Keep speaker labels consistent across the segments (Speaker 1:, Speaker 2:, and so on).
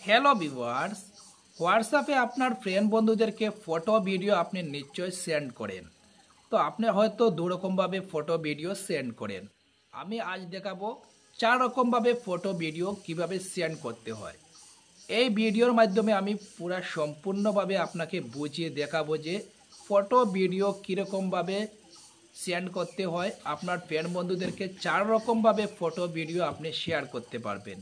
Speaker 1: Hello viewers, হোয়াটসঅ্যাপে আপনার friend বন্ধুদেরকে ফটো ভিডিও আপনি নিশ্চয়ই সেন্ড করেন। তো আপনি হয়তো দুরকমভাবে ফটো ভিডিও সেন্ড করেন। আমি আজ দেখাবো 4 রকমভাবে ফটো ভিডিও কিভাবে সেন্ড করতে হয়। এই ভিডিওর মাধ্যমে আমি পুরো সম্পূর্ণভাবে আপনাকে বুঝিয়ে দেখাবো যে ফটো ভিডিও কীরকমভাবে সেন্ড করতে হয়। আপনার ফ্রেন্ড বন্ধুদেরকে 4 রকমভাবে ফটো ভিডিও আপনি শেয়ার করতে পারবেন।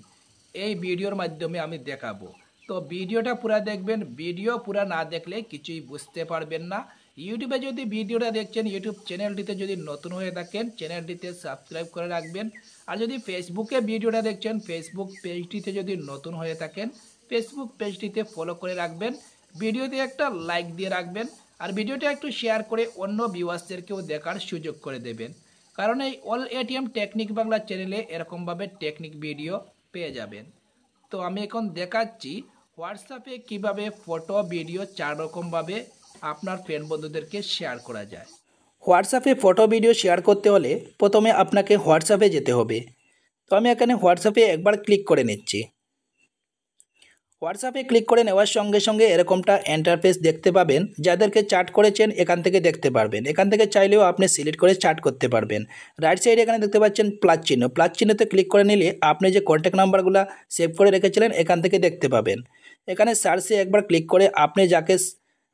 Speaker 1: এই ভিডিওর মাধ্যমে আমি দেখাবো। তো ভিডিওটা পুরো দেখবেন, ভিডিও পুরো না দেখলে কিছুই বুঝতে পারবেন না। ইউটিউবে যদি ভিডিওটা দেখছেন, ইউটিউব চ্যানেলটিতে যদি নতুন হয়ে থাকেন চ্যানেলটিতে সাবস্ক্রাইব করে রাখবেন। আর যদি ফেসবুকে ভিডিওটা দেখছেন, ফেসবুক পেজটিতে যদি নতুন হয়ে থাকেন ফেসবুক পেজটিতে ফলো করে রাখবেন। ভিডিওতে একটা লাইক দিয়ে রাখবেন আর ভিডিওটা একটু শেয়ার করে অন্য ভিউয়ার্সদেরকেও দেখার সুযোগ করে দেবেন। কারণ এই অল এটিএম টেকনিক বাংলা চ্যানেলে এরকমভাবে টেকনিক ভিডিও পেয়ে যাবেন। তো আমি এখন দেখাচ্ছি হোয়াটসঅ্যাপে কিভাবে ফটো ভিডিও 4 রকমভাবে আপনার ফ্রেন্ড বন্ধুদেরকে শেয়ার করা যায়। হোয়াটসঅ্যাপে ফটো ভিডিও শেয়ার করতে হলে প্রথমে আপনাকে হোয়াটসঅ্যাপে যেতে হবে। তো আমি এখানে হোয়াটসঅ্যাপে একবার ক্লিক করে নিচ্ছি। হোয়াটসঅ্যাপে ক্লিক করে নেওয়ার সঙ্গে সঙ্গে এরকমটা ইন্টারফেস দেখতে পাবেন। যাদেরকে চ্যাট করেছেন এখান থেকে দেখতে পারবেন। এখান থেকে চাইলেও আপনি সিলেক্ট করে চ্যাট করতে পারবেন। রাইট সাইডে এখানে দেখতে পাচ্ছেন প্লাস চিহ্ন, প্লাস চিহ্নতে ক্লিক করে নিলে আপনি যে কন্ট্যাক্ট নাম্বারগুলো সেভ করে রেখেছিলেন এখান থেকে দেখতে পাবেন। এখানে সার্চে একবার ক্লিক করে আপনি যাকে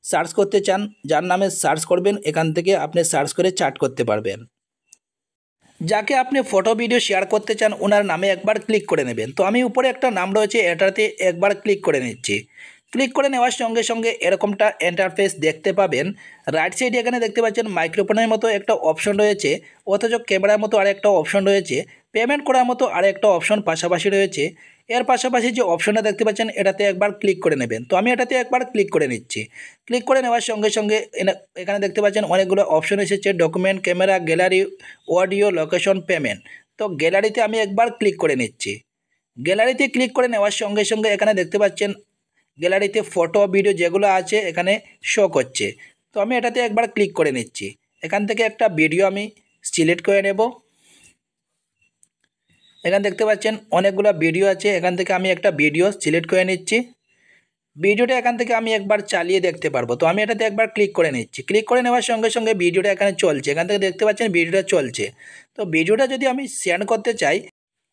Speaker 1: সার্চ করতে চান, যার নামে সার্চ করবেন, এখান থেকে আপনি সার্চ করে চ্যাট করতে পারবেন। যাকে আপনি ফটো ভিডিও শেয়ার করতে চান ওনার নামে একবার ক্লিক করে নেবেন। তো আমি উপরে একটা নাম রয়েছে এটাতে একবার ক্লিক করে নিচ্ছি। ক্লিক করে নেওয়ার সঙ্গে সঙ্গে এরকমটা ইন্টারফেস দেখতে পাবেন। রাইট সাইডে এখানে দেখতে পাচ্ছেন মাইক্রোফোনের মতো একটা অপশন রয়েছে, অথচ ক্যামেরার মতো আরেকটা অপশন রয়েছে, পেমেন্ট করার মতো আরেকটা অপশন পাশাপাশি রয়েছে। এর পাশাপাশি যে অপশনটা দেখতে পাচ্ছেন এটাতে একবার ক্লিক করে নেবেন। তো আমি এটাতে একবার ক্লিক করে নিচ্ছি। ক্লিক করে নেওয়ার সঙ্গে সঙ্গে এখানে দেখতে পাচ্ছেন অনেকগুলো অপশন এসেছে, document, camera, gallery, audio, location, payment. তো গ্যালারিতে আমি একবার ক্লিক করে নিচ্ছি। গ্যালারিতে ক্লিক করে নেওয়ার সঙ্গে সঙ্গে এখানে দেখতে পাচ্ছেন গ্যালারিতে ফটো ভিডিও যেগুলো আছে এখানে শো করছে। তো আমি এটাতে একবার ক্লিক করে নিচ্ছি। এখান থেকে একটা ভিডিও আমি সিলেক্ট করে নেব। এখানে দেখতে পাচ্ছেন অনেকগুলো ভিডিও আছে, এখান থেকে আমি একটা ভিডিও সিলেক্ট করে নিচ্ছি। ভিডিওটা এখান থেকে আমি একবার চালিয়ে দেখতে পারবো। তো আমি এটাতে একবার ক্লিক করে নিচ্ছি। ক্লিক করে নেওয়ার সঙ্গে সঙ্গে ভিডিওটা এখানে চলছে, এখান থেকে দেখতে পাচ্ছেন ভিডিওটা চলছে। তো ভিডিওটা যদি আমি সেন্ড করতে চাই,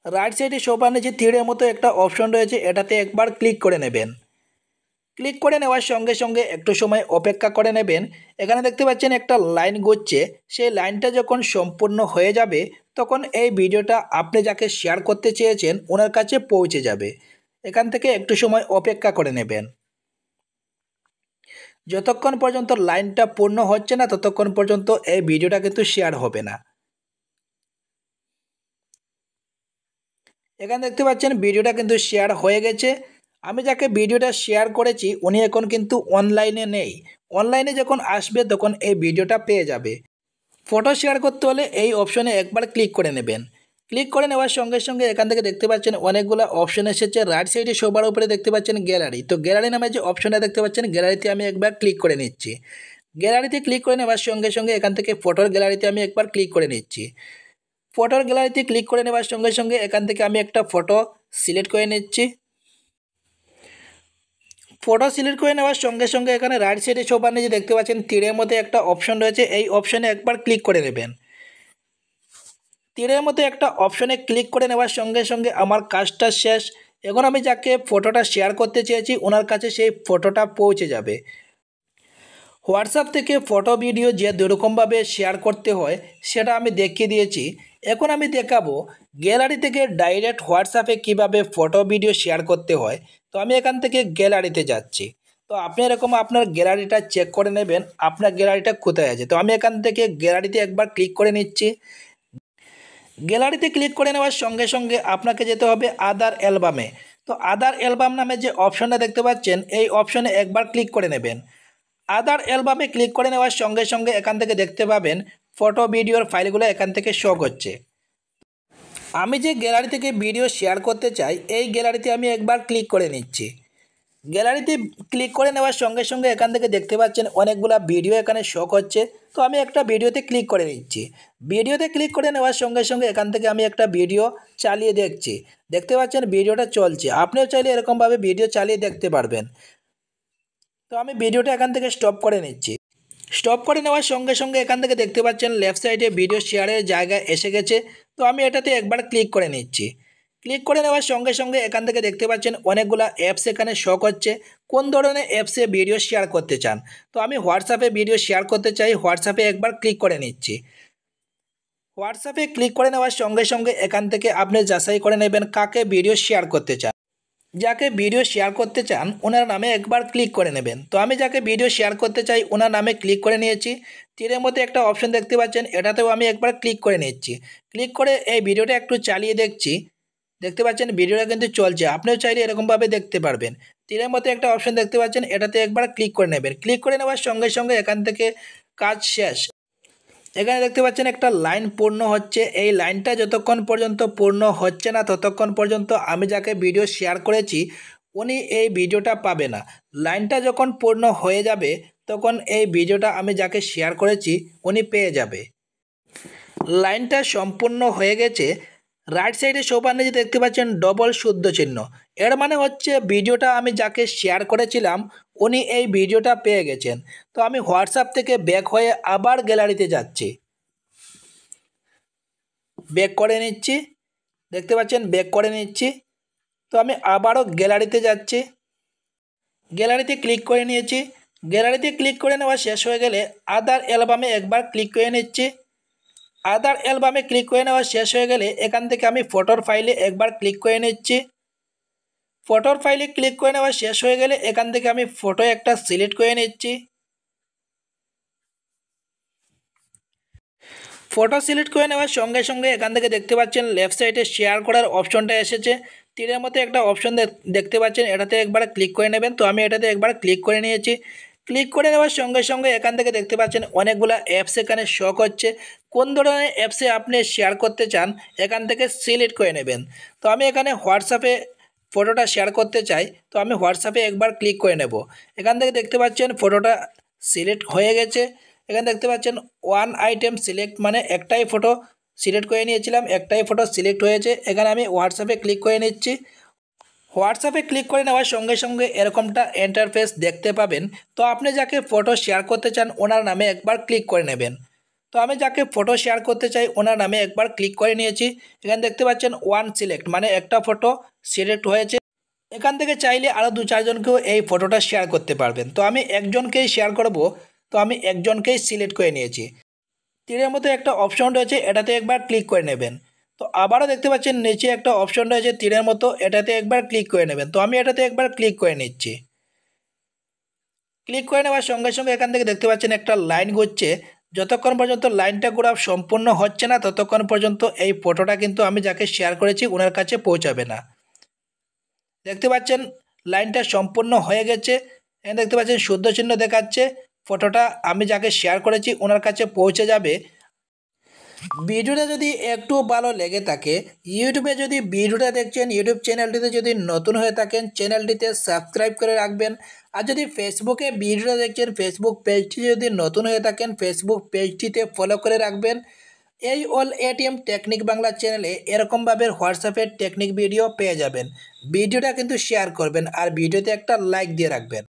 Speaker 1: রাইট সাইডে সোপার নিচে তীরের মতো একটা অপশন রয়েছে, এটাতে একবার ক্লিক করে নেবেন। ক্লিক করে নেওয়ার সঙ্গে সঙ্গে একটু সময় অপেক্ষা করে নেবেন। এখানে দেখতে পাচ্ছেন একটা লাইন ঘুরছে, সেই লাইনটা যখন সম্পূর্ণ হয়ে যাবে তখন এই ভিডিওটা আপনি যাকে শেয়ার করতে চেয়েছেন ওনার কাছে পৌঁছে যাবে। এখান থেকে একটু সময় অপেক্ষা করে নেবেন। যতক্ষণ পর্যন্ত লাইনটা পূর্ণ হচ্ছে না ততক্ষণ পর্যন্ত এই ভিডিওটা কিন্তু শেয়ার হবে না। এখানে দেখতে পাচ্ছেন ভিডিওটা কিন্তু শেয়ার হয়ে গেছে। আমি যাকে ভিডিওটা শেয়ার করেছি উনি এখন কিন্তু অনলাইনে নেই। অনলাইনে যখন আসবে তখন এই ভিডিওটা পেয়ে যাবে। ফটো শেয়ার করতে হলে এই অপশনে একবার ক্লিক করে নেবেন। ক্লিক করে নেওয়ার সঙ্গে সঙ্গে এখান থেকে দেখতে পাচ্ছেন অনেকগুলো অপশন এসেছে। রাইট সাইডে সবার উপরে দেখতে পাচ্ছেন গ্যালারি। তো গ্যালারি নামে যে অপশনটা দেখতে পাচ্ছেন গ্যালারিতে আমি একবার ক্লিক করে নিচ্ছি। গ্যালারিতে ক্লিক করে নেওয়ার সঙ্গে সঙ্গে এখান থেকে ফটোর গ্যালারিতে আমি একবার ক্লিক করে নিচ্ছি। ফটোর গ্যালারিতে ক্লিক করে নেওয়ার সঙ্গে সঙ্গে এখান থেকে আমি একটা ফটো সিলেক্ট করে নিচ্ছি। ফটো সিলেক্ট করে নেওয়ার সঙ্গে সঙ্গে এখানে রাইট সাইডে সবার নিচে দেখতে পাচ্ছেন তীরের মধ্যে একটা অপশন রয়েছে, এই অপশনে একবার ক্লিক করে নেবেন। তীরের মতো একটা অপশনে ক্লিক করে নেওয়ার সঙ্গে সঙ্গে আমার কাজটা শেষ। এখন আমি যাকে ফটোটা শেয়ার করতে চেয়েছি ওনার কাছে সেই ফটোটা পৌঁছে যাবে। হোয়াটসঅ্যাপ থেকে ফটো ভিডিও যে দুরকমভাবে শেয়ার করতে হয় সেটা আমি দেখিয়ে দিয়েছি। এখন আমি দেখাবো গ্যালারি থেকে ডাইরেক্ট হোয়াটসঅ্যাপে কিভাবে ফটো ভিডিও শেয়ার করতে হয়। তো আমি এখান থেকে গ্যালারিতে যাচ্ছি। তো আপনি এরকম আপনার গ্যালারিটা চেক করে নেবেন আপনার গ্যালারিটা কোথায় আছে। তো আমি এখান থেকে গ্যালারিতে একবার ক্লিক করে নিচ্ছি। গ্যালারিতে ক্লিক করে নেওয়ার সঙ্গে সঙ্গে আপনাকে যেতে হবে আদার অ্যালবামে। তো আদার অ্যালবাম নামে যে অপশনটা দেখতে পাচ্ছেন এই অপশনে একবার ক্লিক করে নেবেন। আদার অ্যালবামে ক্লিক করে নেওয়ার সঙ্গে সঙ্গে এখান থেকে দেখতে পাবেন ফটো ভিডিওর ফাইলগুলো এখান থেকে শো করছে। আমি যে গ্যালারি থেকে ভিডিও শেয়ার করতে চাই এই গ্যালারিতে আমি একবার ক্লিক করে নিচ্ছি। গ্যালারিতে ক্লিক করে নেওয়ার সঙ্গে সঙ্গে এখান থেকে দেখতে পাচ্ছেন অনেকগুলা ভিডিও এখানে শো করছে। তো আমি একটা ভিডিওতে ক্লিক করে নিচ্ছি। ভিডিওতে ক্লিক করে নেওয়ার সঙ্গে সঙ্গে এখান থেকে আমি একটা ভিডিও চালিয়ে দেখছি। দেখতে পাচ্ছেন ভিডিওটা চলছে। আপনিও চাইলে এরকমভাবে ভিডিও চালিয়ে দেখতে পারবেন। তো আমি ভিডিওটা এখান থেকে স্টপ করে নিচ্ছি। স্টপ করে নেওয়ার সঙ্গে সঙ্গে এখান থেকে দেখতে পাচ্ছেন লেফট সাইডে ভিডিও শেয়ারের জায়গায় এসে গেছে। তো আমি এটাতে একবার ক্লিক করে নিচ্ছি। ক্লিক করে নেওয়ার সঙ্গে সঙ্গে এখান থেকে দেখতে পাচ্ছেন অনেকগুলো অ্যাপস এখানে শো করছে। কোন ধরনের অ্যাপসে ভিডিও শেয়ার করতে চান? তো আমি হোয়াটসঅ্যাপে ভিডিও শেয়ার করতে চাই। হোয়াটসঅ্যাপে একবার ক্লিক করে নিচ্ছি। হোয়াটসঅ্যাপে ক্লিক করে নেওয়ার সঙ্গে সঙ্গে এখান থেকে আপনি যাচাই করে নেবেন কাকে ভিডিও শেয়ার করতে চান। যাকে ভিডিও শেয়ার করতে চান ওনার নামে একবার ক্লিক করে নেবেন। তো আমি যাকে ভিডিও শেয়ার করতে চাই ওনার নামে ক্লিক করে নিয়েছি। তীরের মধ্যে একটা অপশন দেখতে পাচ্ছেন, এটাতেও আমি একবার ক্লিক করে নিচ্ছি। ক্লিক করে এই ভিডিওটা একটু চালিয়ে দেখছি। দেখতে পাচ্ছেন ভিডিওটা কিন্তু চলছে। আপনিও চাইলে এরকমভাবে দেখতে পারবেন। তীরের মধ্যে একটা অপশন দেখতে পাচ্ছেন, এটাতে একবার ক্লিক করে নেবেন। ক্লিক করে নেওয়ার সঙ্গে সঙ্গে এখান থেকে কাজ শেষ। এখানে দেখতে পাচ্ছেন একটা লাইন পূর্ণ হচ্ছে। এই লাইনটা যতক্ষণ পর্যন্ত পূর্ণ হচ্ছে না ততক্ষণ পর্যন্ত আমি যাকে ভিডিও শেয়ার করেছি উনি এই ভিডিওটা পাবে না। লাইনটা যখন পূর্ণ হয়ে যাবে তখন এই ভিডিওটা আমি যাকে শেয়ার করেছি উনি পেয়ে যাবে। লাইনটা সম্পূর্ণ হয়ে গেছে। রাইট সাইডে সবার নিচে দেখতে পাচ্ছেন ডবল শুদ্ধ চিহ্ন। এর মানে হচ্ছে ভিডিওটা আমি যাকে শেয়ার করেছিলাম উনি এই ভিডিওটা পেয়ে গেছেন। তো আমি হোয়াটসঅ্যাপ থেকে ব্যাক হয়ে আবার গ্যালারিতে যাচ্ছি। ব্যাক করে নিচ্ছি। দেখতে পাচ্ছেন ব্যাক করে নিচ্ছি। তো আমি আবারও গ্যালারিতে যাচ্ছি। গ্যালারিতে ক্লিক করে নিয়েছি। গ্যালারিতে ক্লিক করে নেওয়া শেষ হয়ে গেলে আদার অ্যালবামে একবার ক্লিক করে নিচ্ছি। আদার অ্যালবামে ক্লিক করে নেওয়া শেষ হয়ে গেলে এখান থেকে আমি ফটোর ফাইলে একবার ক্লিক করে নিচ্ছি। ফটোর ফাইলে ক্লিক করে নেওয়া শেষ হয়ে গেলে এখান থেকে আমি ফটো একটা সিলেক্ট করে নিচ্ছি। ফটো সিলেক্ট করে নেওয়ার সঙ্গে সঙ্গে এখান থেকে দেখতে পাচ্ছেন লেফট সাইডে শেয়ার করার অপশনটা এসেছে। তীরের মধ্যে একটা অপশন দেখতে পাচ্ছেন, এটাতে একবার ক্লিক করে নেবেন। তো আমি এটাতে একবার ক্লিক করে নিয়েছি। ক্লিক করে নেওয়ার সঙ্গে সঙ্গে এখান থেকে দেখতে পাচ্ছেন অনেকগুলো অ্যাপস এখানে শো করছে। কোন ধরনের অ্যাপসে আপনি শেয়ার করতে চান এখান থেকে সিলেক্ট করে নেবেন। তো আমি এখানে হোয়াটসঅ্যাপে ফটোটা শেয়ার করতে চাই। তো আমি হোয়াটসঅ্যাপে একবার ক্লিক করে নেব। এখান থেকে দেখতে পাচ্ছেন ফটোটা সিলেক্ট হয়ে গেছে। এখানে দেখতে পাচ্ছেন ওয়ান আইটেম সিলেক্ট, মানে একটাই ফটো সিলেক্ট করে নিয়েছিলাম, একটাই ফটো সিলেক্ট হয়েছে। এখানে আমি হোয়াটসঅ্যাপে ক্লিক করে নিচ্ছি। হোয়াটসঅ্যাপে ক্লিক করে নেওয়ার সঙ্গে সঙ্গে এরকমটা ইন্টারফেস দেখতে পাবেন। তো আপনি যাকে ফটো শেয়ার করতে চান ওনার নামে একবার ক্লিক করে নেবেন। তো আমি যাকে ফটো শেয়ার করতে চাই ওনার নামে একবার ক্লিক করে নিয়েছি। এখানে দেখতে পাচ্ছেন ওয়ান সিলেক্ট, মানে একটা ফটো সিলেক্ট হয়েছে। এখান থেকে চাইলে আরও 2-4জনকেও এই ফটোটা শেয়ার করতে পারবেন। তো আমি একজনকেই শেয়ার করব। তো আমি একজনকেই সিলেক্ট করে নিয়েছি। তীরের মতো একটা অপশন রয়েছে, এটাতে একবার ক্লিক করে নেবেন। তো আবারও দেখতে পাচ্ছেন নিচে একটা অপশন রয়েছে তীরের মতো, এটাতে একবার ক্লিক করে নেবেন। তো আমি এটাতে একবার ক্লিক করে নিচ্ছি। ক্লিক করে নেওয়ার সঙ্গে সঙ্গে এখান থেকে দেখতে পাচ্ছেন একটা লাইন ঘুরছে। যতক্ষণ পর্যন্ত লাইনটা ঘোরা সম্পূর্ণ হচ্ছে না ততক্ষণ পর্যন্ত এই ফটোটা কিন্তু আমি যাকে শেয়ার করেছি ওনার কাছে পৌঁছাবে না। দেখতে পাচ্ছেন লাইনটা সম্পূর্ণ হয়ে গেছে। এখানে দেখতে পাচ্ছেন শুদ্ধ চিহ্ন দেখাচ্ছে। ফটোটা আমি যাকে শেয়ার করেছি ওনার কাছে পৌঁছে যাবে। ভিডিওটা যদি একটু ভালো লেগে থাকে, ইউটিউবে যদি ভিডিওটা দেখছেন ইউটিউব চ্যানেলটিতে যদি নতুন হয়ে থাকেন চ্যানেলটিতে সাবস্ক্রাইব করে রাখবেন। আর যদি ফেসবুকে ভিডিওটা দেখছেন ফেসবুক পেজটি যদি নতুন হয়ে থাকেন ফেসবুক পেজটিতে ফলো করে রাখবেন। এই অল এটিএম টেকনিক বাংলা চ্যানেলে এরকমভাবে হোয়াটসঅ্যাপের টেকনিক ভিডিও পেয়ে যাবেন। ভিডিওটা কিন্তু শেয়ার করবেন আর ভিডিওতে একটা লাইক দিয়ে রাখবেন।